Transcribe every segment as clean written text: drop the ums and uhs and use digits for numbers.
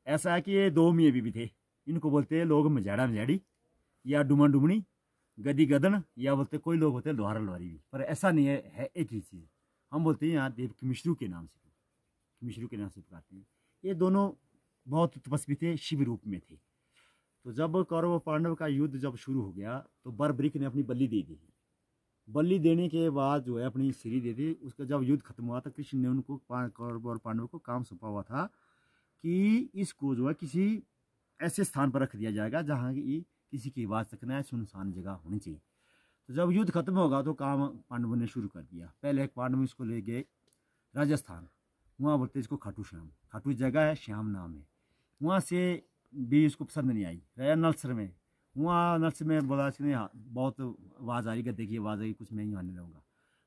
ऐसा है कि ये दो मियाँ बीवी थे, इनको बोलते हैं लोग मझाड़ा मझाड़ी या डुमन डुमनी, गदी गदन, या बोलते कोई लोग होते हैं लोहारा लोहारी भी, पर ऐसा नहीं है एक ही चीज़। हम बोलते हैं यहाँ देव कमिश्रू के नाम से, कमिश्रू के नाम से पुकारते हैं। ये दोनों बहुत तपस्वी थे, शिव रूप में थे। तो जब कौरव पांडव का युद्ध जब शुरू हो गया तो बर्बरीक ने अपनी बलि दे दी। बलि देने के बाद जो है अपनी सीरी दे दी। उसका जब युद्ध खत्म हुआ तो कृष्ण ने उनको कौरव और पांडव को काम सौंपा हुआ था कि इसको जो है किसी ऐसे स्थान पर रख दिया जाएगा जहाँ की किसी की आवाज़ तक न, सुनसान जगह होनी चाहिए। तो जब युद्ध खत्म होगा तो काम पांडवों ने शुरू कर दिया। पहले एक पांडव इसको ले गए राजस्थान, वहाँ बोलते इसको खाटू श्याम, खाटू जगह है, श्याम नाम है। वहाँ से भी इसको पसंद नहीं आई, गया नलसर में। वहाँ नलसर में बोला इसने बहुत आवाज़ आ रही, गद्दे की आवाज़ आई, कुछ मैं ही आने लगूँगा।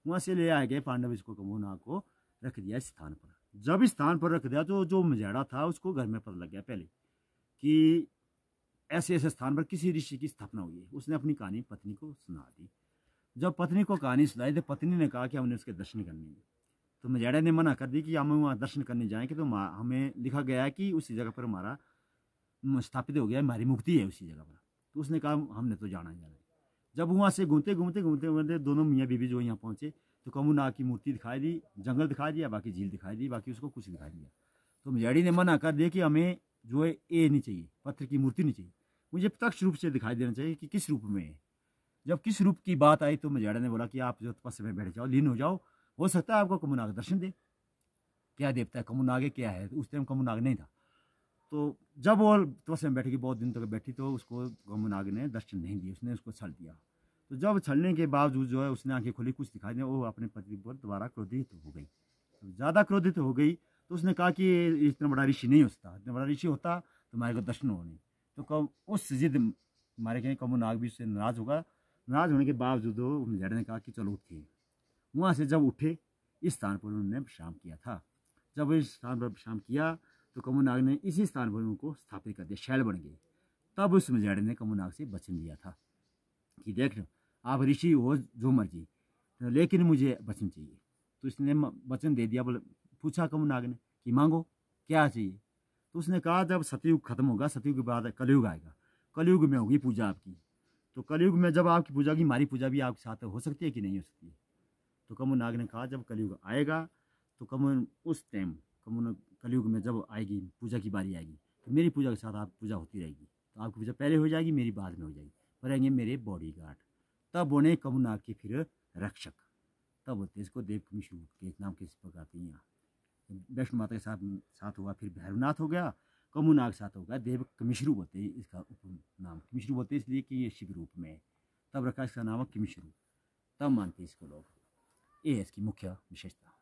वहाँ से ले आए गए पांडव, इसको कमुनाग को रख दिया इस स्थान पर। जब इस स्थान पर रख दिया तो जो मझाड़ा था उसको घर में पता लग गया पहले कि ऐसे ऐसे स्थान पर किसी ऋषि की स्थापना हुई है। उसने अपनी कहानी पत्नी को सुना दी। जब पत्नी को कहानी सुनाई तो पत्नी ने कहा कि हमने उसके दर्शन करने हैं। तो मझाड़ा ने मना कर दी कि हम वहाँ दर्शन करने जाएँ कि तो हमें लिखा गया है कि उसी जगह पर हमारा स्थापित हो गया, हमारी मुक्ति है उसी जगह पर। तो उसने कहा हमने तो जाना ही जाना है। जब वहाँ से घूमते घूमते घूमते घूमते दोनों मियाँ बीवी जो यहाँ पहुँचे तो कमुनाग की मूर्ति दिखाई दी, जंगल दिखाई दिया, बाकी झील दिखाई दी, बाकी उसको कुछ दिखाई दिया। तो मझाड़ी ने मना कर दिया कि हमें जो है ये नहीं चाहिए, पत्थर की मूर्ति नहीं चाहिए, मुझे प्रत्यक्ष रूप से दिखाई देना चाहिए कि किस रूप में है। जब किस रूप की बात आई तो मझाड़ा ने बोला कि आप जो तपस्या में बैठ जाओ, लीन हो जाओ, हो सकता है आपको कमुनाग दर्शन दे। क्या देवता है कमुनाग, क्या है? उस टाइम कमुनाग नहीं था। तो जब वो तपस्या में बैठेगी, बहुत दिन तक बैठी, तो उसको कमुनाग ने दर्शन नहीं दिए, उसने उसको छल दिया। तो जब छलने के बावजूद जो है उसने आंखें खोली, कुछ दिखाई दिया, वो अपने पति पर दोबारा क्रोधित हो गई। तो ज़्यादा क्रोधित हो गई तो उसने कहा कि इतना बड़ा ऋषि नहीं हो सकता, इतना बड़ा ऋषि होता तो हमारे को दर्शन हो नहीं। तो कब उस जिद हमारे कहीं कमुनाग भी उससे नाराज होगा। नाराज होने के बावजूद मझाड़ा ने कहा कि चलो उठिए। वहाँ से जब उठे इस स्थान पर उन्होंने विश्राम किया था। जब इस स्थान पर विश्राम किया तो कमुनाग ने इसी स्थान पर उनको स्थापित कर दिया, शैल बन गए। तब उस मझाड़े ने कमुनाग से वचन दिया था कि देख आप ऋषि हो जो मर्जी, लेकिन मुझे वचन चाहिए। तो इसने वचन दे दिया। बोले पूछा कमुनाग ने कि मांगो क्या चाहिए। तो उसने कहा जब सतयुग खत्म होगा, सतयुग के बाद कलयुग आएगा, कलयुग में होगी पूजा आपकी। तो कलयुग में जब आपकी पूजा होगी, हमारी पूजा भी आपके साथ हो सकती है कि नहीं हो सकती है। तो कमुनाग ने कहा जब कलयुग आएगा तो उस टाइम कलयुग में जब आएगी पूजा की बारी आएगी तो मेरी पूजा के साथ आप पूजा होती रहेगी। तो आपकी पूजा पहले हो जाएगी, मेरी बाद में हो जाएगी, पर रहेंगे मेरे बॉडीगार्ड। तब बने कमुनाग के फिर रक्षक। तब होते इसको देव कमिश्रू के नाम के प्रकार आते हैं। यहाँ वैष्णो माता के साथ हुआ, फिर भैरवनाथ हो गया, कमुनाग साथ होगा, देव कमिश्रू बोलते हैं। इसका नाम कमिश्रू बोलते हैं इसलिए कि ये शिव रूप में है, तब रखा इसका नाम कमिश्रू, तब मानते हैं इसको लोग। ये है इसकी मुख्य विशेषता।